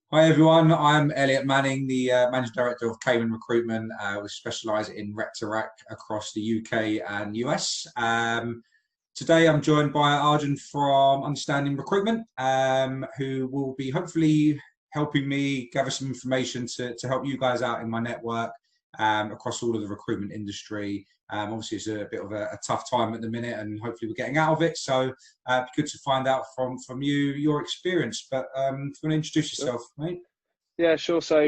Hi everyone, I'm Elliot Manning, the Managing Director of Kayman Recruitment. We specialise in rec to rec across the UK and US. Today I'm joined by Arjun from Understanding Recruitment, who will be hopefully helping me gather some information to help you guys out in my network across all of the recruitment industry. Obviously, it's a bit of a tough time at the minute, and hopefully we're getting out of it. So, it'd be good to find out from you your experience. But if you want to introduce Sure. yourself, mate. Yeah, sure. So,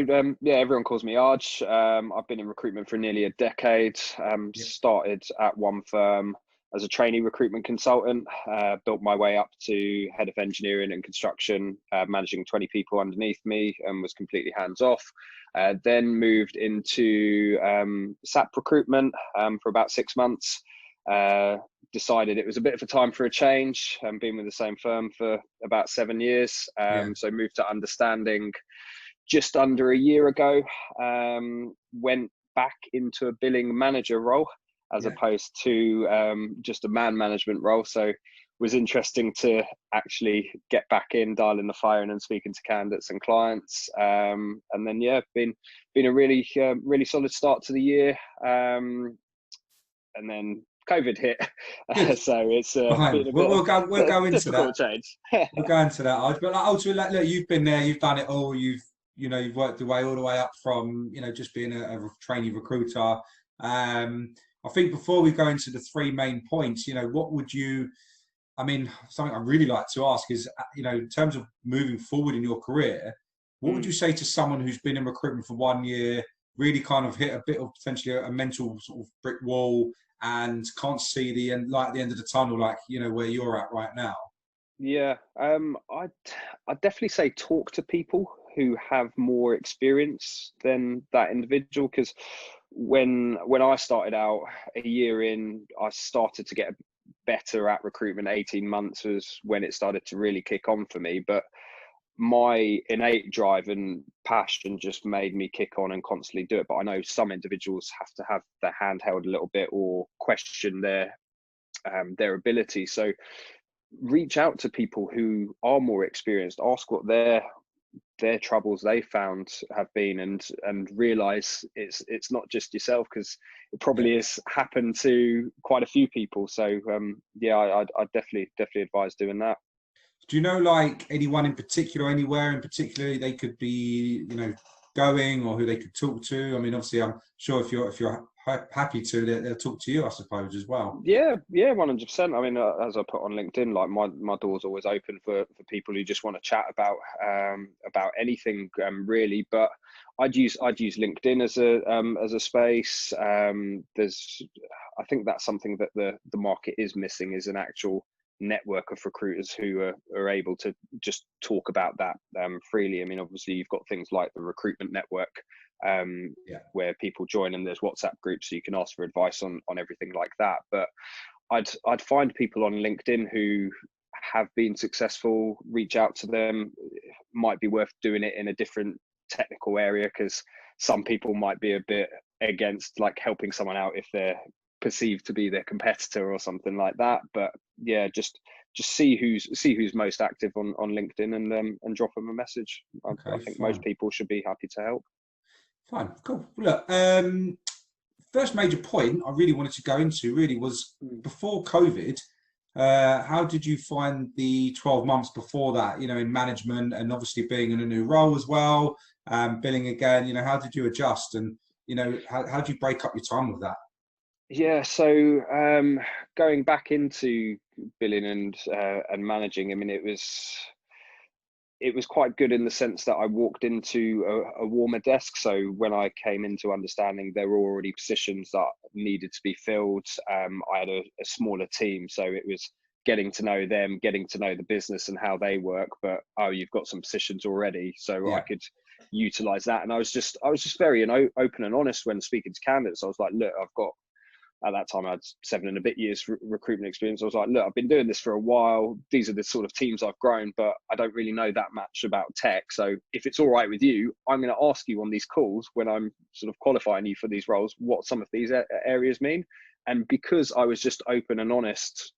everyone calls me Arj. I've been in recruitment for nearly a decade. Yeah, Started at one firm as a trainee recruitment consultant, built my way up to head of engineering and construction, managing 20 people underneath me, and was completely hands off. Then moved into SAP recruitment for about 6 months. Decided it was a bit of a time for a change. Been with the same firm for about 7 years. yeah, So moved to Understanding just under a year ago. Went back into a billing manager role as yeah. opposed to just a man management role. So was interesting to actually get back in, dialing the phone and speaking to candidates and clients. And then been a really solid start to the year. And then COVID hit, Good. so it's Fine. been a We'll, bit of we'll go. We'll a go into that. difficult change. We'll go into that, Arj. But like, ultimately, like, look, you've been there. You've done it all. You've worked your way all the way up from just being a trainee recruiter. I think before we go into the three main points, what would you? I mean, something I'd really like to ask is, in terms of moving forward in your career, what would Mm. you say to someone who's been in recruitment for 1 year, really kind of hit a bit of potentially a mental sort of brick wall and can't see the end, light at the end of the tunnel, like, where you're at right now? Yeah, I'd definitely say talk to people who have more experience than that individual. Because when I started out a year in, I started to get better at recruitment. 18 months was when it started to really kick on for me. But my innate drive and passion just made me kick on and constantly do it. But I know some individuals have to have their hand held a little bit or question their ability. So reach out to people who are more experienced, ask what their troubles they found have been, and realize it's not just yourself, because it Yeah. probably has happened to quite a few people. So I'd definitely advise doing that. Do you know like anyone in particular, anywhere in particular they could be, going or who they could talk to? I mean, obviously, I'm sure if you're happy to, they'll talk to you, I suppose, as well. Yeah, 100%. I mean, as I put on LinkedIn, like my door's always open for people who just want to chat about anything, really. But I'd use LinkedIn as a space. I think that's something that the market is missing, is an actual network of recruiters who are able to just talk about that freely. I mean, obviously, you've got things like the recruitment network, um, Yeah. where people join, and there's WhatsApp groups so you can ask for advice on everything like that. But I'd find people on LinkedIn who have been successful, reach out to them. Might be worth doing it in a different technical area, because some people might be a bit against like helping someone out if they're perceived to be their competitor or something like that. But yeah, just see who's most active on LinkedIn, and drop them a message. I Okay, think most fine. people should be happy to help. Fine, cool. Well, look, first major point I really wanted to go into really was Mm. before COVID. How did you find the 12 months before that, in management and obviously being in a new role as well, billing again, how did you adjust and, how do you break up your time with that? Yeah, so going back into billing and managing, I mean, it was quite good in the sense that I walked into a warmer desk. So when I came into Understanding, there were already positions that needed to be filled. I had a smaller team, so it was getting to know them, getting to know the business and how they work. But oh, you've got some positions already, so I Yeah, could utilize that. And I was just very open and honest when speaking to candidates. I was like, look, I've got, at that time I had 7.5 years recruitment experience. I was like, look, I've been doing this for a while. These are the sort of teams I've grown, but I don't really know that much about tech. So if it's all right with you, I'm going to ask you on these calls when I'm sort of qualifying you for these roles, what some of these areas mean. And because I was just open and honest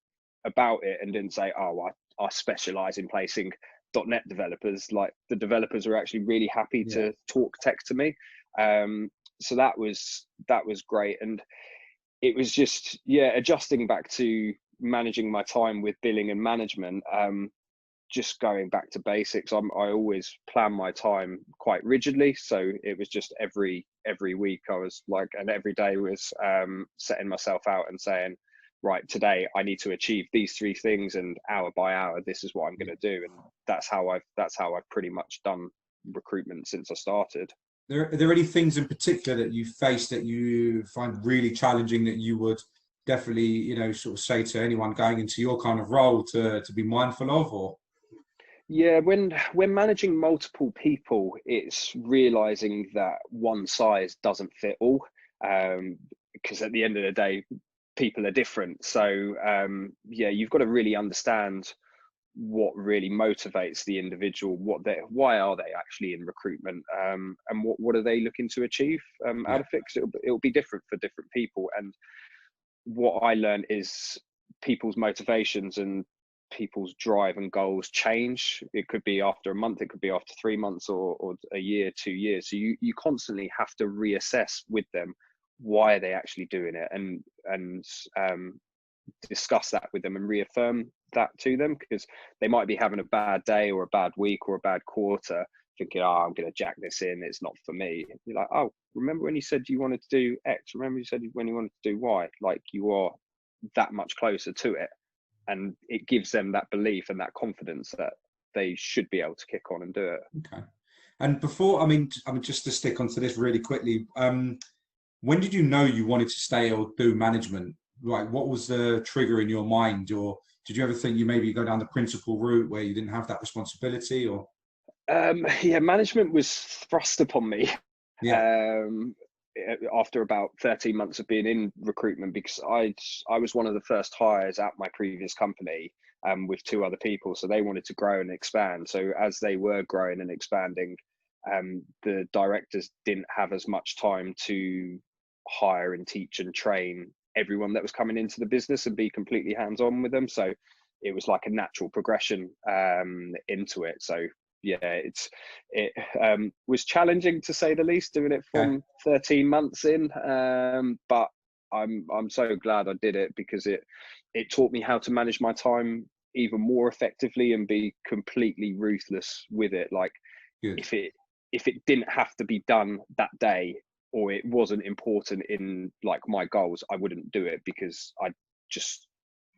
about it and didn't say, oh, I specialize in placing .NET developers, like the developers were actually really happy Yeah. to talk tech to me. So that was great. And it was just, adjusting back to managing my time with billing and management, just going back to basics. I always plan my time quite rigidly. So it was just every week I was like, and every day was setting myself out and saying, right, today I need to achieve these 3 things, and hour by hour, this is what I'm going to do. And that's how I've pretty much done recruitment since I started. Are there any things in particular that you face that you find really challenging that you would definitely, sort of say to anyone going into your kind of role to be mindful of, or? Yeah, when managing multiple people, it's realizing that one size doesn't fit all, because at the end of the day, people are different. So you've got to really understand what really motivates the individual, why are they actually in recruitment, and what are they looking to achieve out of it. 'Cause it'll be different for different people. And what I learned is people's motivations and people's drive and goals change. It could be after a month, it could be after 3 months, or a year, 2 years. So you constantly have to reassess with them why are they actually doing it, and discuss that with them and reaffirm that to them, because they might be having a bad day or a bad week or a bad quarter, thinking, oh, I'm going to jack this in, it's not for me. You're like, oh, remember when you said you wanted to do X? Remember you said when you wanted to do Y? Like, you are that much closer to it. And it gives them that belief and that confidence that they should be able to kick on and do it. Okay. And before, I mean, just to stick onto this really quickly, when did you know you wanted to stay or do management? Like, what was the trigger in your mind, or did you ever think you maybe go down the principal route where you didn't have that responsibility, or? Management was thrust upon me. Yeah. After about 13 months of being in recruitment, because I was one of the first hires at my previous company, with 2 other people. So they wanted to grow and expand. So as they were growing and expanding, the directors didn't have as much time to hire and teach and train everyone that was coming into the business and be completely hands-on with them. So it was like a natural progression into it. So it was challenging, to say the least, doing it from 13 months in, but I'm so glad I did it, because it taught me how to manage my time even more effectively and be completely ruthless with it. Like, Good. if it didn't have to be done that day, or it wasn't important in like my goals, I wouldn't do it, because I just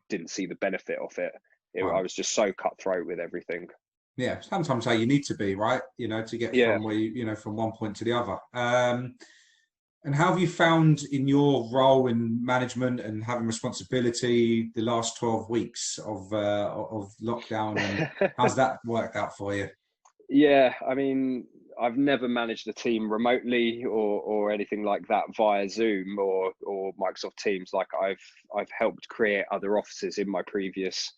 didn't see the benefit of it. Wow. I was just so cutthroat with everything. Yeah, sometimes how you need to be, right? To get from where from one point to the other. And how have you found in your role in management and having responsibility the last 12 weeks of lockdown, and how's that worked out for you? Yeah, I mean, I've never managed a team remotely or anything like that via Zoom or Microsoft Teams. Like, I've helped create other offices in my previous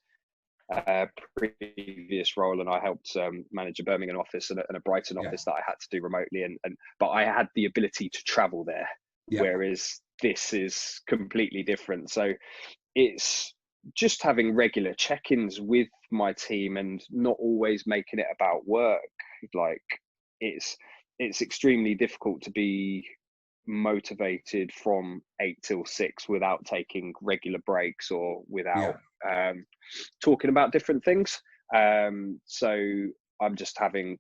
role, and I helped manage a Birmingham office and a Brighton office that I had to do remotely, and but I had the ability to travel there, whereas this is completely different. So it's just having regular check-ins with my team and not always making it about work. Like, it's extremely difficult to be motivated from 8 till 6 without taking regular breaks or without talking about different things. So I'm just having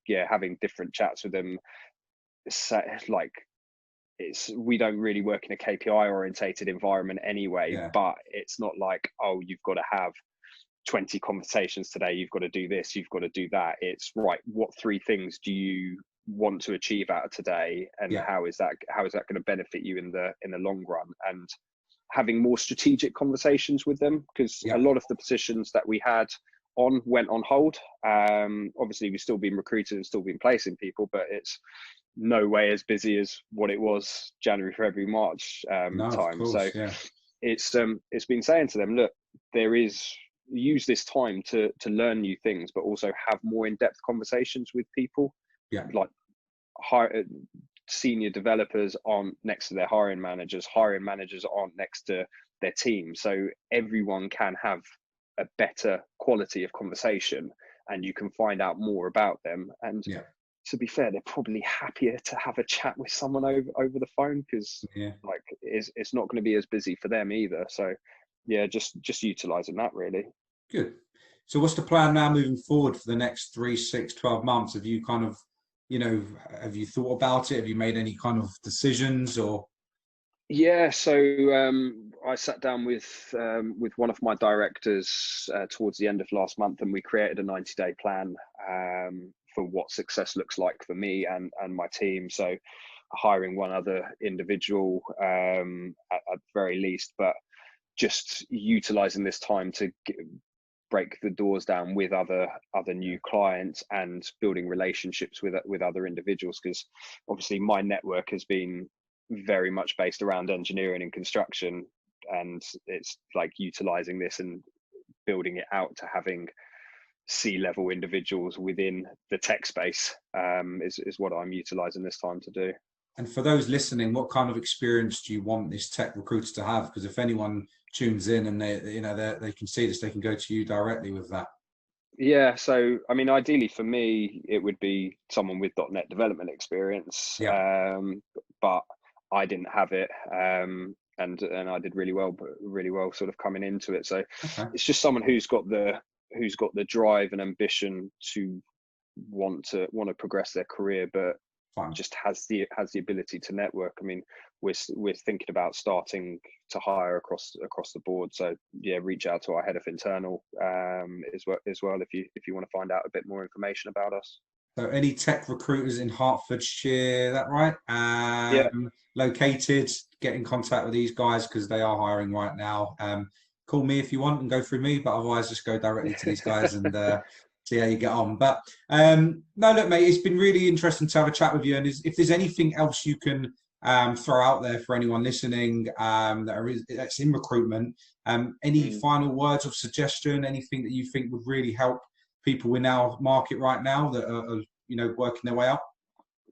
different chats with them. So, like, we don't really work in a KPI orientated environment anyway, but it's not like, oh, you've got to have 20 conversations today, you've got to do this, you've got to do that. It's right, what 3 things do you want to achieve out of today, and how is that going to benefit you in the long run? And having more strategic conversations with them, because a lot of the positions that we had went on hold. Obviously we've still been recruiting and still been placing people, but it's no way as busy as what it was January, February, March time. Course, so it's been saying to them, look, use this time to learn new things, but also have more in-depth conversations with people. Like, senior developers aren't next to their hiring managers aren't next to their team, so everyone can have a better quality of conversation, and you can find out more about them. And Yeah. to be fair, they're probably happier to have a chat with someone over the phone, because Yeah. like it's not going to be as busy for them either. So yeah, just utilizing that really. Good. So what's the plan now moving forward for the next 3, 6, 12 months? Have you kind of, have you thought about it? Have you made any kind of decisions or? Yeah, so I sat down with one of my directors towards the end of last month, and we created a 90-day plan for what success looks like for me and my team. So hiring one other individual at the very least, but just utilizing this time to break the doors down with other new clients and building relationships with other individuals, because obviously my network has been very much based around engineering and construction, and it's like utilizing this and building it out to having C-level individuals within the tech space is what I'm utilizing this time to do. And for those listening, what kind of experience do you want this tech recruiter to have? Because if anyone tunes in and they can see this, they can go to you directly with that. Yeah, so I mean, ideally for me, it would be someone with .NET development experience, Yeah. but I didn't have it, and I did really well sort of coming into it. So Okay. it's just someone who's got the drive and ambition to want to progress their career, but Fine. just has the ability to network. I mean, we're thinking about starting to hire across the board. So yeah, reach out to our head of internal as well if you want to find out a bit more information about us. So any tech recruiters in Hertfordshire, that right? Yeah. Located, get in contact with these guys because they are hiring right now. Call me if you want and go through me, but otherwise just go directly to these guys and see how you get on. But no, look, mate, it's been really interesting to have a chat with you. And if there's anything else you can throw out there for anyone listening that's in recruitment, any final words of suggestion, anything that you think would really help people in our market right now that are working their way up?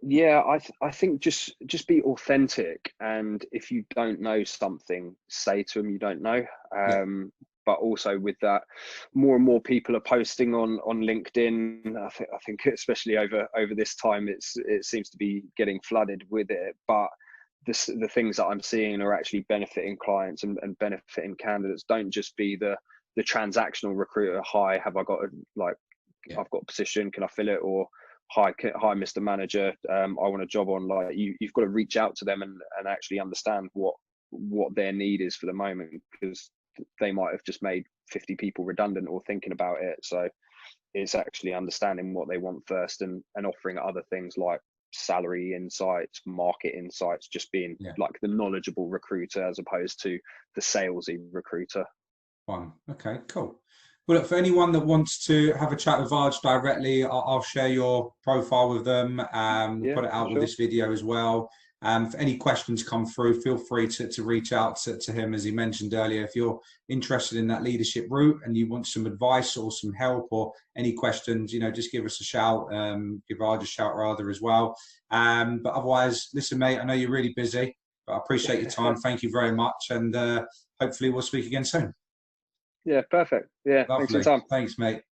Yeah, I think just be authentic, and if you don't know something, say to them you don't know. But also with that, more and more people are posting on LinkedIn. I think especially over this time, it seems to be getting flooded with it. But the things that I'm seeing are actually benefiting clients and benefiting candidates. Don't just be the transactional recruiter. Hi, have I got I've got a position, can I fill it? Or hi Mr. Manager, I want a job on. Like you've got to reach out to them and actually understand what their need is for the moment, because they might have just made 50 people redundant or thinking about it. So it's actually understanding what they want first and offering other things like salary insights, market insights, just being like the knowledgeable recruiter as opposed to the salesy recruiter. Fine. Okay, cool. Well, look, for anyone that wants to have a chat with Arj directly, I'll share your profile with them. We'll put it out with this video as well. If any questions come through, feel free to reach out to him, as he mentioned earlier. If you're interested in that leadership route and you want some advice or some help or any questions, just give us a shout. Give Arj a shout rather as well. But otherwise, listen, mate, I know you're really busy, but I appreciate your time. Thank you very much. And hopefully we'll speak again soon. Yeah, perfect. Yeah, Lovely. thanks for your time. Thanks, mate.